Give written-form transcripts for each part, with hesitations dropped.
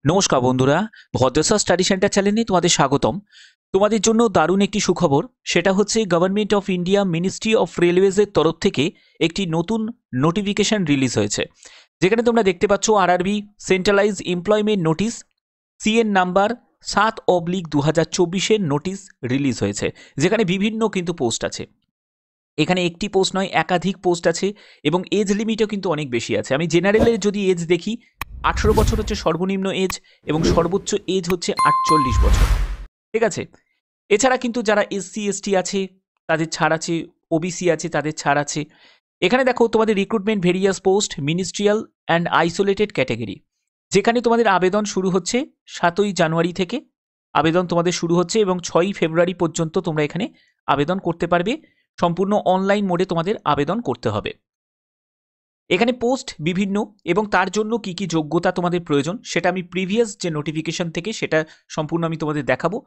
নমস্কার বন্ধুরা, ভদ্রসা study centre চ্যানেলে তোমাদের স্বাগতম। তোমাদের জন্য দারুণ একটি সুখবর, সেটা হচ্ছে government of India ministry of রেলওয়েজের তরফ থেকে একটি নতুন নোটিফিকেশন রিলিজ হয়েছে, যেখানে তোমরা দেখতে পাচ্ছ RRB centralise employment notice CN number 7/2024 notice release হয়েছে, যেখানে বিভিন্ন কিন্তু পোস্ট আছে। এখানে একটি পোস্ট নয়, একাধিক পোস্ট আছে এবং এজ লিমিটও কিন্তু অনেক বেশি আছে। আমি জেনারেলের যদি এজ দেখি, 18 বছর হচ্ছে সর্বনিম্ন এজ এবং সর্বোচ্চ এজ হচ্ছে 48 বছর। ঠিক আছে। এছাড়া কিন্তু যারা এসসি এসটি আছে তাদের ছাড় আছে, ওবিসি আছে তাদের ছাড় আছে। এখানে দেখো তোমাদের recruitment various post ministerial and isolated category, যেখানে তোমাদের আবেদন শুরু হচ্ছে 7ই জানুয়ারি থেকে। আবেদন তোমাদের শুরু হচ্ছে এবং 6ই ফেব্রুয়ারি পর্যন্ত তোমরা এখানে আবেদন করতে পারবে। সম্পূর্ণ অনলাইন মোডে তোমাদের আবেদন করতে হবে। এখানে পোস্ট বিভিন্ন এবং তার জন্য কি কি যোগ্যতা তোমাদের প্রয়োজন সেটা আমি প্রিভিয়াস যে নোটিফিকেশন থেকে সেটা সম্পূর্ণ আমি তোমাদের দেখাবো,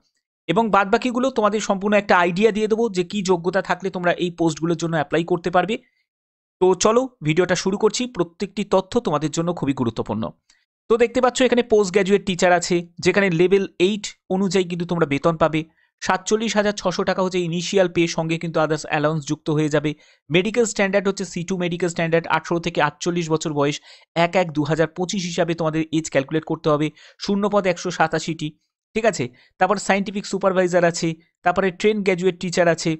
এবং বাদবাকিগুলো তোমাদের সম্পূর্ণ একটা আইডিয়া দিয়ে দেবো যে কি যোগ্যতা থাকলে তোমরা এই পোস্টগুলোর জন্য অ্যাপ্লাই করতে পারবে। তো চলো ভিডিওটা শুরু করছি। প্রত্যেকটি তথ্য তোমাদের জন্য খুবই গুরুত্বপূর্ণ। তো দেখতে পাচ্ছ এখানে পোস্ট গ্র্যাজুয়েট টিচার আছে, যেখানে লেভেল 8 অনুযায়ী কিন্তু তোমরা বেতন পাবে। 47,600 টাকা হচ্ছে ইনিশিয়াল পে, সঙ্গে কিন্তু আদার্স অ্যালাউন্স যুক্ত হয়ে যাবে। মেডিকেল স্ট্যান্ডার্ড হচ্ছে C2 মেডিকেল স্ট্যান্ডার্ড। 18 থেকে 48 বছর বয়স, 1/1/2025 হিসাবে তোমাদের এজ ক্যালকুলেট করতে হবে। শূন্যপদ 187টি। ঠিক আছে। তারপর সায়েন্টিফিক সুপারভাইজার আছে, তারপরে ট্রেন গ্র্যাজুয়েট টিচার আছে,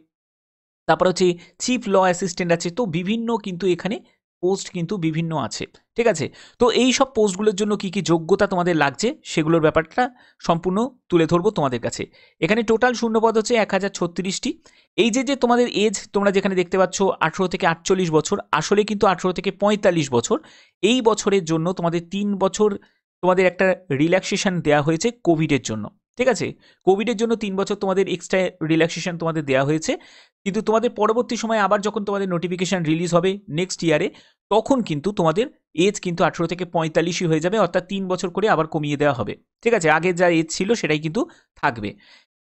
তারপর হচ্ছে চিফ ল অ্যাসিস্ট্যান্ট আছে। তো বিভিন্ন কিন্তু এখানে পোস্ট কিন্তু বিভিন্ন আছে। ঠিক আছে। তো এই সব পোস্টগুলোর জন্য কি কি যোগ্যতা তোমাদের লাগছে সেগুলোর ব্যাপারটা সম্পূর্ণ তুলে ধরবো তোমাদের কাছে। এখানে টোটাল শূন্যপদ হচ্ছে 1036টি। এই যে তোমাদের এজ তোমরা যেখানে দেখতে পাচ্ছ 18 থেকে 48 বছর, আসলে কিন্তু 18 থেকে 45 বছর। এই বছরের জন্য তোমাদের 3 বছর তোমাদের একটা রিল্যাক্সেশন দেওয়া হয়েছে কোভিডের জন্য। ঠিক আছে। কোভিডের জন্য 3 বছর তোমাদের এক্সট্রা রিল্যাক্সেশন তোমাদের দেওয়া হয়েছে। কিন্তু তোমাদের পরবর্তী সময়ে আবার যখন তোমাদের নোটিফিকেশন রিলিজ হবে নেক্সট ইয়ারে, তখন কিন্তু তোমাদের এজ কিন্তু 18 থেকে 45ই হয়ে যাবে, অর্থাৎ 3 বছর করে আবার কমিয়ে দেওয়া হবে। ঠিক আছে। আগে যা এজ ছিল সেটাই কিন্তু থাকবে।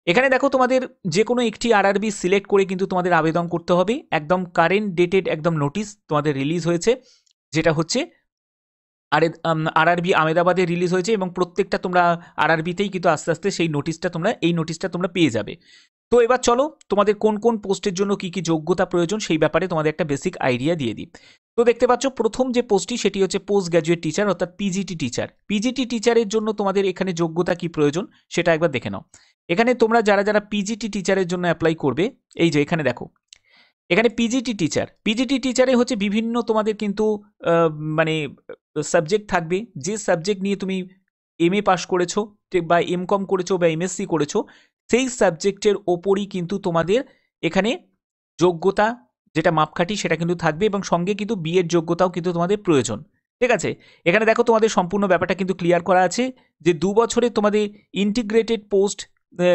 এখানে দেখো তোমাদের যে কোনো একটি আরআরবি সিলেক্ট করে কিন্তু তোমাদের আবেদন করতে হবে। একদম কারেন্ট ডেটেড একদম নোটিশ তোমাদের রিলিজ হয়েছে, যেটা হচ্ছে আরআরবি আহমেদাবাদে রিলিজ হয়েছে, এবং প্রত্যেকটা তোমরা আরআরবিতেই কিন্তু আস্তে আস্তে সেই নোটিশটা তোমরা পেয়ে যাবে। তো এবার চলো তোমাদের কোন কোন পোস্টের জন্য কি কি যোগ্যতা প্রয়োজন সেই ব্যাপারে তোমাদের একটা বেসিক আইডিয়া দিয়ে দিই। তো দেখতে পাচ্ছ প্রথম যে পোস্টটি সেটি হচ্ছে পোস্ট গ্র্যাজুয়েট টিচার, অর্থাৎ পিজিটি টিচার। পিজিটি টিচারের জন্য তোমাদের এখানে যোগ্যতা কি প্রয়োজন সেটা একবার দেখে নাও। এখানে তোমরা যারা যারা পিজিটি টিচারের জন্য অ্যাপ্লাই করবে, এই যে এখানে দেখো, এখানে পিজিটি টিচারে হচ্ছে বিভিন্ন তোমাদের কিন্তু মানে সাবজেক্ট থাকবে। যে সাবজেক্ট নিয়ে তুমি এমএ পাস করেছো বা এমকম করেছো বা এমএসসি করেছো, সেই সাবজেক্টের ওপরই কিন্তু তোমাদের এখানে যোগ্যতা যেটা মাপকাঠি সেটা কিন্তু থাকবে, এবং সঙ্গে কিন্তু বিএড যোগ্যতাও কিন্তু তোমাদের প্রয়োজন। ঠিক আছে। এখানে দেখো তোমাদের সম্পূর্ণ ব্যাপারটা কিন্তু ক্লিয়ার করা আছে যে 2 বছরে তোমাদের integrated post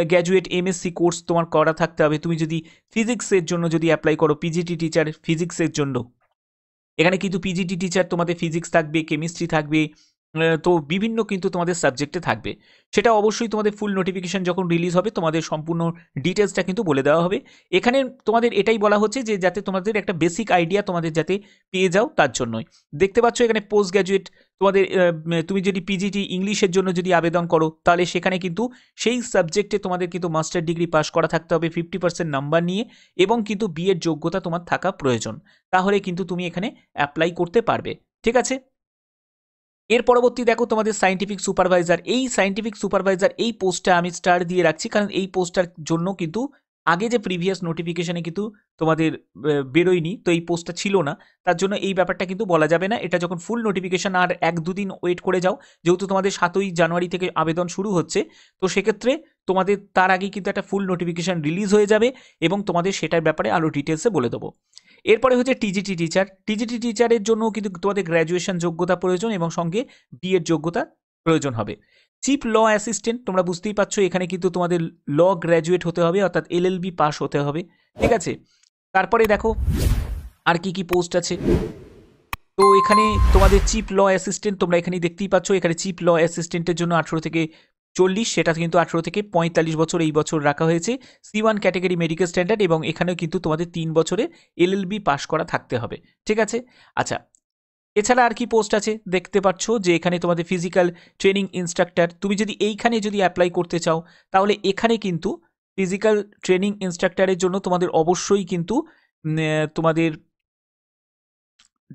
graduate MSc course তোমার করা থাকতে হবে। তুমি যদি ফিজিক্সের জন্য যদি অ্যাপ্লাই করো, পিজিটি টিচার ফিজিক্সের জন্য, এখানে কিন্তু পিজিটি টিচার তোমাদের ফিজিক্স থাকবে, কেমিস্ট্রি থাকবে, তো বিভিন্ন কিন্তু তোমাদের সাবজেক্টে থাকবে। সেটা অবশ্যই তোমাদের ফুল নোটিফিকেশন যখন রিলিজ হবে তোমাদের সম্পূর্ণ ডিটেলসটা কিন্তু বলে দেওয়া হবে। এখানে তোমাদের এটাই বলা হচ্ছে যে যাতে তোমাদের একটা বেসিক আইডিয়া তোমাদের যাতে পেয়ে যাও, তার জন্যই। দেখতে পাচ্ছ এখানে পোস্ট গ্র্যাজুয়েট তোমাদের তুমি যদি পিজিটি ইংলিশের জন্য যদি আবেদন করো, তাহলে সেখানে কিন্তু সেই সাবজেক্টে তোমাদের কিন্তু মাস্টার ডিগ্রি পাস করা থাকতে হবে 50% নাম্বার নিয়ে, এবং কিন্তু বিএড যোগ্যতা তোমার থাকা প্রয়োজন। তাহলে কিন্তু তুমি এখানে অ্যাপ্লাই করতে পারবে। ঠিক আছে। এর পরবর্তী দেখো তোমাদের সায়েন্টিফিক সুপারভাইজার। এই সায়েন্টিফিক সুপারভাইজার এই পোস্টটা আমি স্টার দিয়ে রাখছি, কারণ এই পোস্টটার জন্য কিন্তু আগে যে প্রিভিয়াস নোটিফিকেশনে কিন্তু তোমাদের বেরোয়নি, তো এই পোস্টটা ছিল না, তার জন্য এই ব্যাপারটা কিন্তু বলা যাবে না। এটা যখন ফুল নোটিফিকেশন, আর 1-2 দিন ওয়েট করে যাও, যেহেতু তোমাদের 7ই জানুয়ারি থেকে আবেদন শুরু হচ্ছে, তো সেক্ষেত্রে তোমাদের তার আগেই কিন্তু একটা ফুল নোটিফিকেশন রিলিজ হয়ে যাবে, এবং তোমাদের সেটার ব্যাপারে আরও ডিটেলসে বলে দেবো। এরপরে হচ্ছে টিজিটি টিচার। টিজিটি টিচারের জন্য কিন্তু তোমাদের গ্র্যাজুয়েশন যোগ্যতা প্রয়োজন, এবং সঙ্গে বিএড যোগ্যতা প্রয়োজন হবে। চিফ ল অ্যাসিস্ট্যান্ট, তোমরা বুঝতেই পারছো এখানে কিন্তু তোমাদের ল গ্র্যাজুয়েট হতে হবে, অর্থাৎ এলএলবি পাস হতে হবে। ঠিক আছে। তারপরে দেখো আর কি কি পোস্ট আছে। তো এখানে তোমাদের চিফ ল অ্যাসিস্ট্যান্ট তোমরা এখানে দেখতেই পাচ্ছ, এখানে চিফ ল অ্যাসিস্ট্যান্টের জন্য 18 থেকে 40, সেটা কিন্তু 18 থেকে 45 বছর এই বছর রাখা হয়েছে। C1 ক্যাটাগরি মেডিকেল স্ট্যান্ডার্ড, এবং এখানেও কিন্তু তোমাদের 3 বছরে এলএলবি পাস করা থাকতে হবে। ঠিক আছে। আচ্ছা, এছাড়া আর কি পোস্ট আছে দেখতে পাচ্ছ যে এখানে তোমাদের ফিজিক্যাল ট্রেনিং ইনস্ট্রাক্টর। তুমি যদি এইখানে যদি অ্যাপ্লাই করতে চাও তাহলে এখানে কিন্তু ফিজিক্যাল ট্রেনিং ইনস্ট্রাক্টরের জন্য তোমাদের অবশ্যই কিন্তু তোমাদের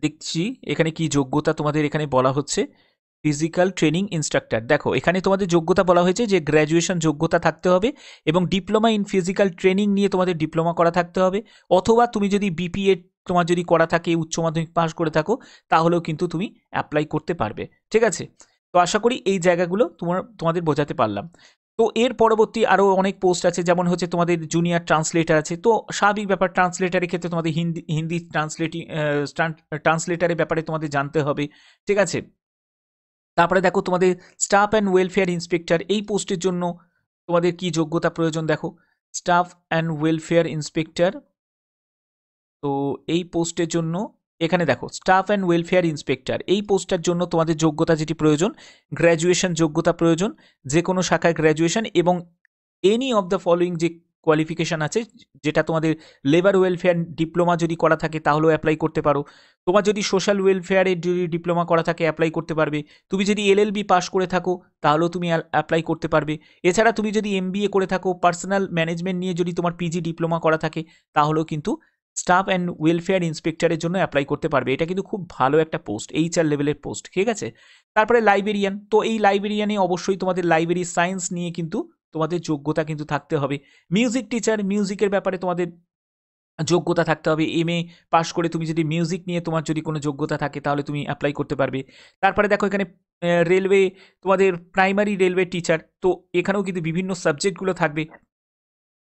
দেখছি এখানে কি যোগ্যতা তোমাদের এখানে বলা হচ্ছে। ফিজিক্যাল ট্রেনিং ইনস্ট্রাক্টর, দেখো এখানে তোমাদের যোগ্যতা বলা হয়েছে যে গ্র্যাজুয়েশন যোগ্যতা থাকতে হবে এবং ডিপ্লোমা ইন ফিজিক্যাল ট্রেনিং নিয়ে তোমাদের ডিপ্লোমা করা থাকতে হবে, অথবা তুমি যদি বিপিএ তোমার যদি করা থাকে, উচ্চ মাধ্যমিক পাস করে থাকো, তাহলেও কিন্তু তুমি অ্যাপ্লাই করতে পারবে। ঠিক আছে, তো আশা করি এই জায়গাগুলো তোমাদের বোঝাতে পারলাম। তো এর পরবর্তী আরও অনেক পোস্ট আছে, যেমন হচ্ছে তোমাদের জুনিয়র ট্রান্সলেটার আছে। তো স্বাভাবিক ব্যাপার, ট্রান্সলেটারের ক্ষেত্রে তোমাদের হিন্দি ট্রান্সলেটারের ব্যাপারে তোমাদের জানতে হবে। ঠিক আছে, তারপরে দেখো তোমাদের স্টাফ অ্যান্ড ওয়েলফেয়ার ইন্সপেক্টর, এই পোস্টের জন্য তোমাদের কি যোগ্যতা প্রয়োজন দেখো, স্টাফ অ্যান্ড ওয়েলফেয়ার ইন্সপেক্টর। তো এই পোস্টের জন্য এখানে দেখো স্টাফ অ্যান্ড ওয়েলফেয়ার ইন্সপেক্টর, এই পোস্টটার জন্য তোমাদের যোগ্যতা যেটি প্রয়োজন, গ্র্যাজুয়েশন যোগ্যতা প্রয়োজন, যে কোনো শাখায় গ্র্যাজুয়েশন এবং এনি অফ দ্য ফলোয়িং যে কোয়ালিফিকেশান আছে, যেটা তোমাদের লেবার ওয়েলফেয়ার ডিপ্লোমা যদি করা থাকে তাহলেও অ্যাপ্লাই করতে পারো, তোমার যদি সোশ্যাল ওয়েলফেয়ারের যদি ডিপ্লোমা করা থাকে অ্যাপ্লাই করতে পারবে, তুমি যদি এলএলবি পাস করে থাকো তাহলেও তুমি অ্যাপ্লাই করতে পারবে। এছাড়া তুমি যদি এমবিএ করে থাকো, পার্সোনাল ম্যানেজমেন্ট নিয়ে যদি তোমার পিজি ডিপ্লোমা করা থাকে, তাহলেও কিন্তু স্টাফ অ্যান্ড ওয়েলফেয়ার ইন্সপেক্টরের জন্য অ্যাপ্লাই করতে পারবে। এটা কিন্তু খুব ভালো একটা পোস্ট, এইচআর লেভেলের পোস্ট। ঠিক আছে, তারপরে লাইব্রেরিয়ান, তো এই লাইব্রেরিয়ানে অবশ্যই তোমাদের লাইব্রেরি সায়েন্স নিয়ে কিন্তু তোমাদের যোগ্যতা কিন্তু থাকতে হবে। মিউজিক টিচার, মিউজিকের ব্যাপারে তোমাদের যোগ্যতা থাকতে হবে, এমএ পাশ করে তুমি যদি মিউজিক নিয়ে তোমার যদি কোনো যোগ্যতা থাকে তাহলে তুমি অ্যাপ্লাই করতে পারবে। তারপরে দেখো এখানে রেলওয়ে, তোমাদের প্রাইমারি রেলওয়ে টিচার, তো এখানেও কিন্তু বিভিন্ন সাবজেক্টগুলো থাকবে।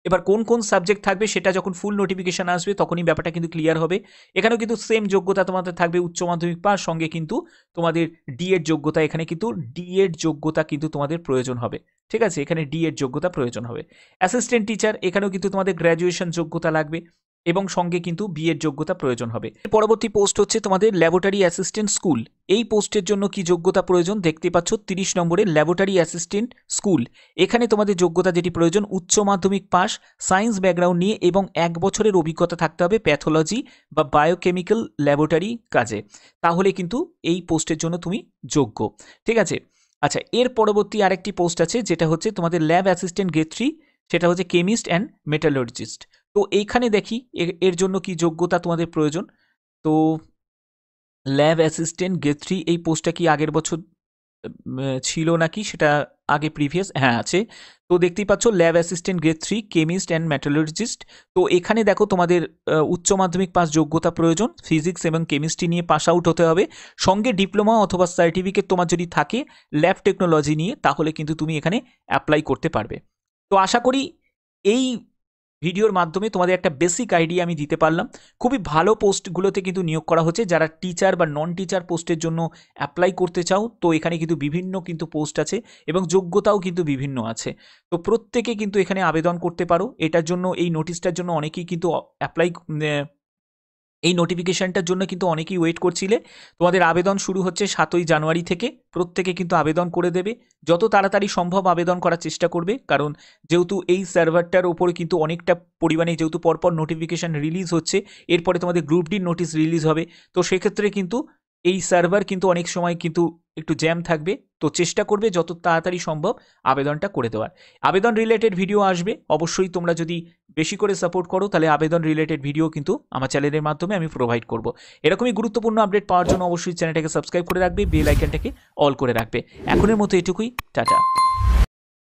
এবার কোন কোন সাবজেক্ট থাকবে সেটা যখন ফুল নোটিফিকেশান আসবে তখনই ব্যাপারটা কিন্তু ক্লিয়ার হবে। এখানেও কিন্তু সেম যোগ্যতা তোমাদের থাকবে, উচ্চ মাধ্যমিক পাস, সঙ্গে কিন্তু তোমাদের ডিএড যোগ্যতা, এখানে কিন্তু ডিএড যোগ্যতা কিন্তু তোমাদের প্রয়োজন হবে। ঠিক আছে, এখানে ডিএড যোগ্যতা প্রয়োজন হবে। অ্যাসিস্ট্যান্ট টিচার, এখানেও কিন্তু তোমাদের গ্র্যাজুয়েশন যোগ্যতা লাগবে এবং সঙ্গে কিন্তু বিএড যোগ্যতা প্রয়োজন হবে। পরবর্তী পোস্ট হচ্ছে তোমাদের ল্যাবরেটরি অ্যাসিস্ট্যান্ট স্কুল, এই পোস্টের জন্য কি যোগ্যতা প্রয়োজন দেখতে পাচ্ছ 30 নম্বরের ল্যাবরেটরি অ্যাসিস্ট্যান্ট স্কুল। এখানে তোমাদের যোগ্যতা যেটি প্রয়োজন, উচ্চ মাধ্যমিক পাস, সায়েন্স ব্যাকগ্রাউন্ড নিয়ে এবং 1 বছরের অভিজ্ঞতা থাকতে হবে প্যাথোলজি বা বায়োকেমিক্যাল ল্যাবরেটরি কাজে, তাহলে কিন্তু এই পোস্টের জন্য তুমি যোগ্য। ঠিক আছে, আচ্ছা এর পরবর্তী আরেকটি পোস্ট আছে যেটা হচ্ছে তোমাদের ল্যাব অ্যাসিস্ট্যান্ট গ্রেড 3, সেটা হচ্ছে কেমিস্ট অ্যান্ড মেটালজিস্ট। তো এইখানে দেখি এর জন্য কি যোগ্যতা তোমাদের প্রয়োজন। তো ল্যাব অ্যাসিস্ট্যান্ট গ্রেড 3 এই পোস্টটা কি আগের বছর ছিল নাকি, সেটা আগে প্রিভিয়াস, হ্যাঁ আছে। তো দেখতেই পাচ্ছ lab assistant grade 3 chemist and metallurgist. তো এখানে দেখো তোমাদের উচ্চ মাধ্যমিক পাস যোগ্যতা প্রয়োজন, ফিজিক্স এবং কেমিস্ট্রি নিয়ে পাস আউট হতে হবে, সঙ্গে ডিপ্লোমা অথবা সার্টিফিকেট তোমার যদি থাকে ল্যাব টেকনোলজি নিয়ে, তাহলে কিন্তু তুমি এখানে অ্যাপ্লাই করতে পারবে। তো আশা করি এই ভিডিওর মাধ্যমে তোমাদের একটা বেসিক আইডিয়া আমি দিতে পারলাম। খুবই ভালো পোস্টগুলোতে কিন্তু নিয়োগ করা হচ্ছে, যারা টিচার বা নন টিচার পোস্টের জন্য অ্যাপ্লাই করতে চাও তো এখানে কিন্তু বিভিন্ন কিন্তু পোস্ট আছে এবং যোগ্যতাও কিন্তু বিভিন্ন আছে। তো প্রত্যেকে কিন্তু এখানে আবেদন করতে পারো। এটার জন্য এই নোটিশটার জন্য অনেকেই কিন্তু এই নোটিফিকেশানটার জন্য কিন্তু অনেকেই ওয়েট করছিলে। তোমাদের আবেদন শুরু হচ্ছে 7ই জানুয়ারি থেকে, প্রত্যেকে কিন্তু আবেদন করে দেবে, যত তাড়াতাড়ি সম্ভব আবেদন করার চেষ্টা করবে, কারণ যেহেতু এই সার্ভারটার ওপরে কিন্তু অনেকটা পরিমাণে যেহেতু পরপর নোটিফিকেশান রিলিজ হচ্ছে, এরপরে তোমাদের গ্রুপ ডির নোটিশ রিলিজ হবে, তো সেক্ষেত্রে কিন্তু এই সার্ভার কিন্তু অনেক সময় কিন্তু একটু জ্যাম থাকবে। তো চেষ্টা করবে যত তাড়াতাড়ি সম্ভব আবেদনটা করে দেওয়ার। আবেদন রিলেটেড ভিডিও আসবে, অবশ্যই তোমরা যদি বেশি করে সাপোর্ট করো তাহলে আবেদন রিলেটেড ভিডিও কিন্তু আমার চ্যানেলের মাধ্যমে আমি প্রোভাইড করব। এরকমই গুরুত্বপূর্ণ আপডেট পাওয়ার জন্য অবশ্যই চ্যানেলটাকে সাবস্ক্রাইব করে রাখবে, বেল আইকনটাকে অল করে রাখবে। এখনের মতো এটুকুই, টাটা।